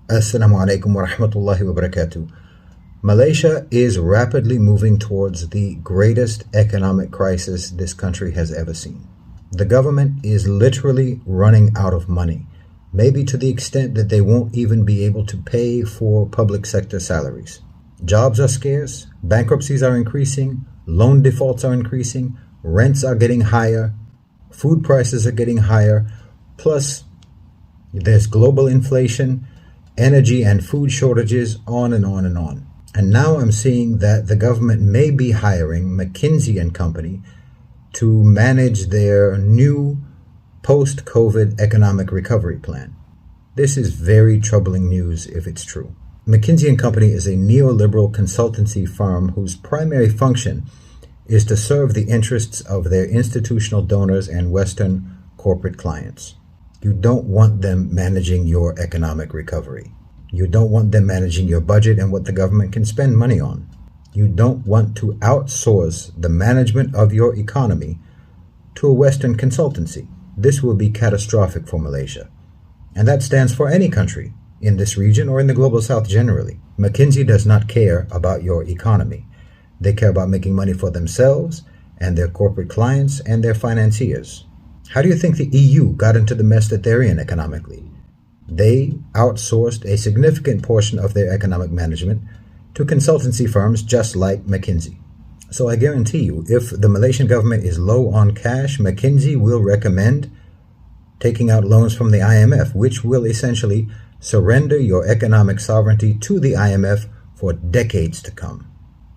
Assalamu alaikum wa rahmatullahi wa barakatuh. Malaysia is rapidly moving towards the greatest economic crisis this country has ever seen. The government is literally running out of money, maybe to the extent that they won't even be able to pay for public sector salaries. Jobs are scarce, bankruptcies are increasing, loan defaults are increasing, rents are getting higher, food prices are getting higher, plus there's global inflation, energy and food shortages, on and on and on. And now I'm seeing that the government may be hiring McKinsey and Company to manage their new post-COVID economic recovery plan. This is very troubling news if it's true. McKinsey and Company is a neoliberal consultancy firm whose primary function is to serve the interests of their institutional donors and Western corporate clients. You don't want them managing your economic recovery. You don't want them managing your budget and what the government can spend money on. You don't want to outsource the management of your economy to a Western consultancy. This will be catastrophic for Malaysia. And that stands for any country in this region or in the global south generally. McKinsey does not care about your economy. They care about making money for themselves and their corporate clients and their financiers. How do you think the EU got into the mess that they're in economically? They outsourced a significant portion of their economic management to consultancy firms just like McKinsey. So I guarantee you, if the Malaysian government is low on cash, McKinsey will recommend taking out loans from the IMF, which will essentially surrender your economic sovereignty to the IMF for decades to come.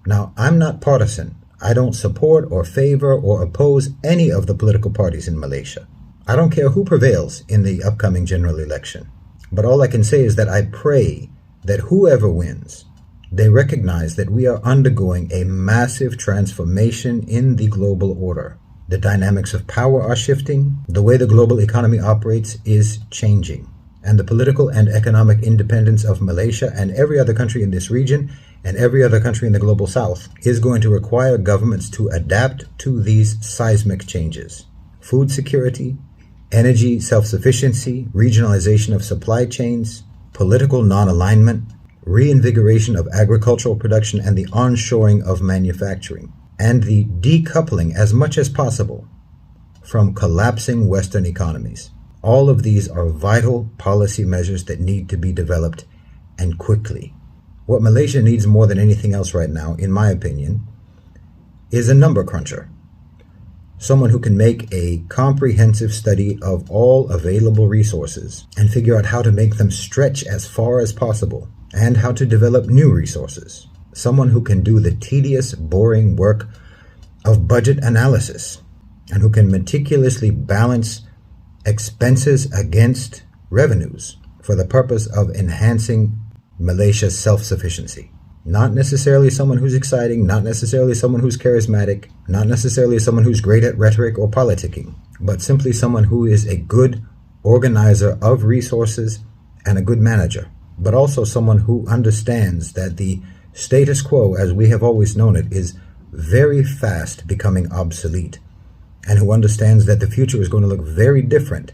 Now, I'm not partisan. I don't support or favor or oppose any of the political parties in Malaysia. I don't care who prevails in the upcoming general election. But all I can say is that I pray that whoever wins, they recognize that we are undergoing a massive transformation in the global order. The dynamics of power are shifting. The way the global economy operates is changing. And the political and economic independence of Malaysia and every other country in this region and every other country in the global south is going to require governments to adapt to these seismic changes. Food security, energy self-sufficiency, regionalization of supply chains, political non-alignment, reinvigoration of agricultural production and the onshoring of manufacturing, and the decoupling as much as possible from collapsing Western economies. All of these are vital policy measures that need to be developed, and quickly. What Malaysia needs more than anything else right now, in my opinion, is a number cruncher. Someone who can make a comprehensive study of all available resources and figure out how to make them stretch as far as possible and how to develop new resources. Someone who can do the tedious, boring work of budget analysis and who can meticulously balance expenses against revenues for the purpose of enhancing Malaysia's self-sufficiency. Not necessarily someone who's exciting, not necessarily someone who's charismatic, not necessarily someone who's great at rhetoric or politicking, but simply someone who is a good organizer of resources and a good manager, but also someone who understands that the status quo, as we have always known it, is very fast becoming obsolete, and who understands that the future is going to look very different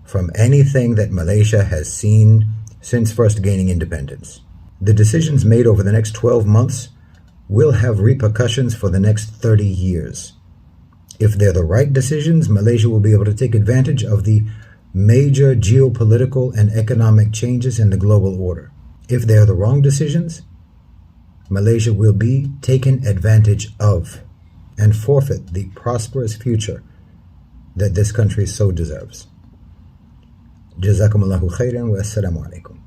from anything that Malaysia has seen since first gaining independence. The decisions made over the next 12 months will have repercussions for the next 30 years. If they're the right decisions, Malaysia will be able to take advantage of the major geopolitical and economic changes in the global order. If they're the wrong decisions, Malaysia will be taken advantage of and forfeit the prosperous future that this country so deserves. Jazakumullahu khairan wa assalamu alaikum.